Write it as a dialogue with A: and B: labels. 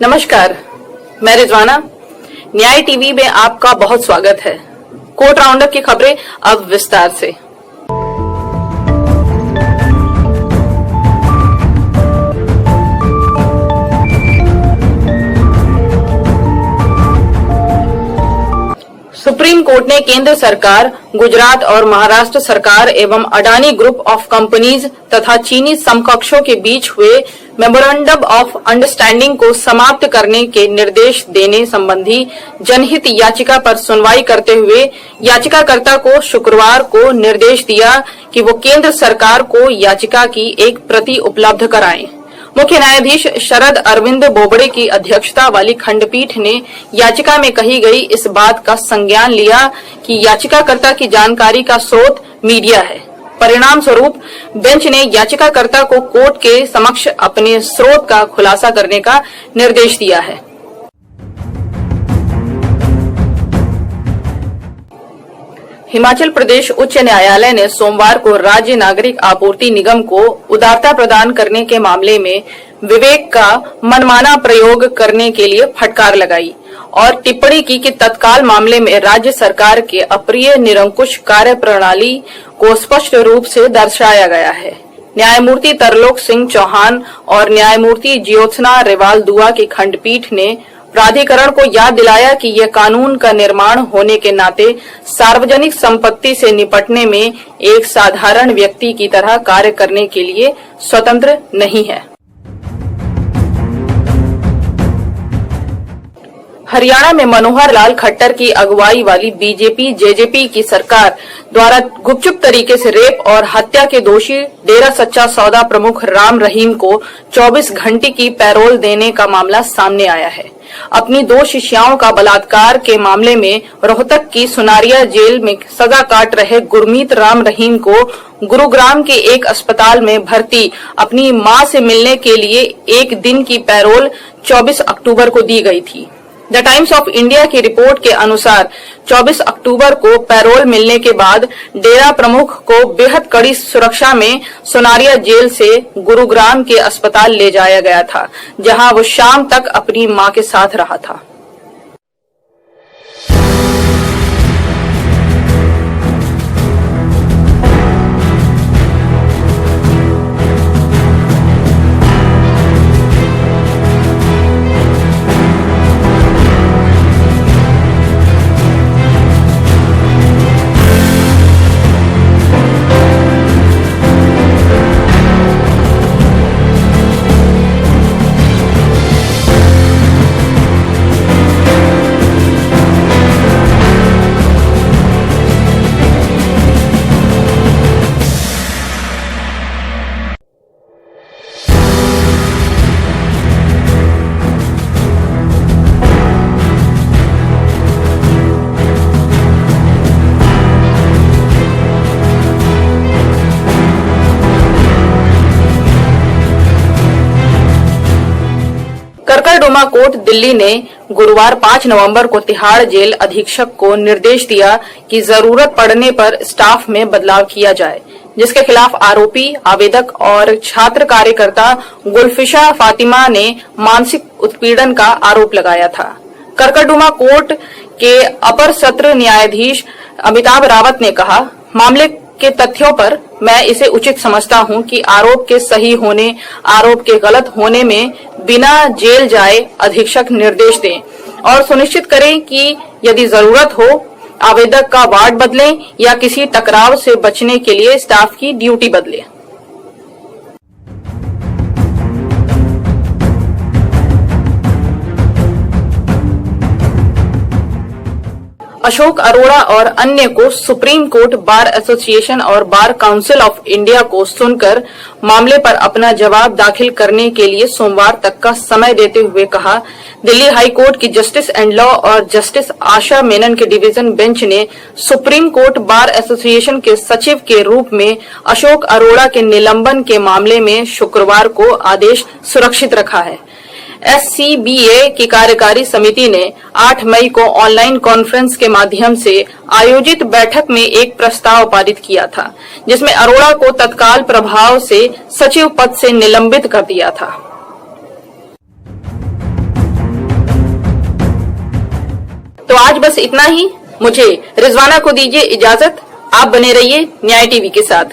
A: नमस्कार, मैं रिजवाना। न्याय टीवी में आपका बहुत स्वागत है। कोर्ट राउंडअप की खबरें अब विस्तार से। सुप्रीम कोर्ट ने केंद्र सरकार, गुजरात और महाराष्ट्र सरकार एवं अडानी ग्रुप ऑफ कंपनीज तथा चीनी समकक्षों के बीच हुए मेमोरेंडम ऑफ अंडरस्टैंडिंग को समाप्त करने के निर्देश देने संबंधी जनहित याचिका पर सुनवाई करते हुए याचिकाकर्ता को शुक्रवार को निर्देश दिया कि वो केंद्र सरकार को याचिका की एक प्रति उपलब्ध कराएं। मुख्य न्यायाधीश शरद अरविंद बोबड़े की अध्यक्षता वाली खंडपीठ ने याचिका में कही गई इस बात का संज्ञान लिया कि याचिकाकर्ता की जानकारी का स्रोत मीडिया है। परिणाम स्वरूप बेंच ने याचिकाकर्ता को कोर्ट के समक्ष अपने स्रोत का खुलासा करने का निर्देश दिया है। हिमाचल प्रदेश उच्च न्यायालय ने सोमवार को राज्य नागरिक आपूर्ति निगम को उदारता प्रदान करने के मामले में विवेक का मनमाना प्रयोग करने के लिए फटकार लगाई और टिप्पणी की कि तत्काल मामले में राज्य सरकार के अप्रिय निरंकुश कार्य प्रणाली को स्पष्ट रूप से दर्शाया गया है। न्यायमूर्ति तरलोक सिंह चौहान और न्यायमूर्ति ज्योत्सना रेवाल दुआ की खंडपीठ ने प्राधिकरण को याद दिलाया कि यह कानून का निर्माण होने के नाते सार्वजनिक संपत्ति से निपटने में एक साधारण व्यक्ति की तरह कार्य करने के लिए स्वतंत्र नहीं है। हरियाणा में मनोहर लाल खट्टर की अगुवाई वाली बीजेपी जेजेपी की सरकार द्वारा गुपचुप तरीके से रेप और हत्या के दोषी डेरा सच्चा सौदा प्रमुख राम रहीम को 24 घंटे की पैरोल देने का मामला सामने आया है। अपनी 2 शिष्याओं का बलात्कार के मामले में रोहतक की सुनारिया जेल में सजा काट रहे गुरमीत राम रहीम को गुरुग्राम के एक अस्पताल में भर्ती अपनी मां से मिलने के लिए एक दिन की पैरोल 24 अक्टूबर को दी गई थी। द टाइम्स ऑफ इंडिया की रिपोर्ट के अनुसार 24 अक्टूबर को पैरोल मिलने के बाद डेरा प्रमुख को बेहद कड़ी सुरक्षा में सोनारिया जेल से गुरुग्राम के अस्पताल ले जाया गया था, जहां वो शाम तक अपनी मां के साथ रहा था। करकरडुमा कोर्ट दिल्ली ने गुरुवार 5 नवंबर को तिहाड़ जेल अधीक्षक को निर्देश दिया कि जरूरत पड़ने पर स्टाफ में बदलाव किया जाए, जिसके खिलाफ आरोपी आवेदक और छात्र कार्यकर्ता गुलफिशा फातिमा ने मानसिक उत्पीड़न का आरोप लगाया था। करकरडुमा कोर्ट के अपर सत्र न्यायाधीश अमिताभ रावत ने कहा, मामले के तथ्यों पर मैं इसे उचित समझता हूं कि आरोप के सही होने, आरोप के गलत होने में बिना जेल जाए अधीक्षक निर्देश दें और सुनिश्चित करें कि यदि जरूरत हो आवेदक का वार्ड बदलें या किसी टकराव से बचने के लिए स्टाफ की ड्यूटी बदलें। अशोक अरोड़ा और अन्य को सुप्रीम कोर्ट बार एसोसिएशन और बार काउंसिल ऑफ इंडिया को सुनकर मामले पर अपना जवाब दाखिल करने के लिए सोमवार तक का समय देते हुए कहा, दिल्ली हाई कोर्ट की जस्टिस एंड लॉ और जस्टिस आशा मेनन के डिवीजन बेंच ने सुप्रीम कोर्ट बार एसोसिएशन के सचिव के रूप में अशोक अरोड़ा के निलंबन के मामले में शुक्रवार को आदेश सुरक्षित रखा है। SCBA की कार्यकारी समिति ने 8 मई को ऑनलाइन कॉन्फ्रेंस के माध्यम से आयोजित बैठक में एक प्रस्ताव पारित किया था, जिसमें अरोड़ा को तत्काल प्रभाव से सचिव पद से निलंबित कर दिया था। तो आज बस इतना ही। मुझे रिजवाना को दीजिए इजाजत। आप बने रहिए न्याय टीवी के साथ।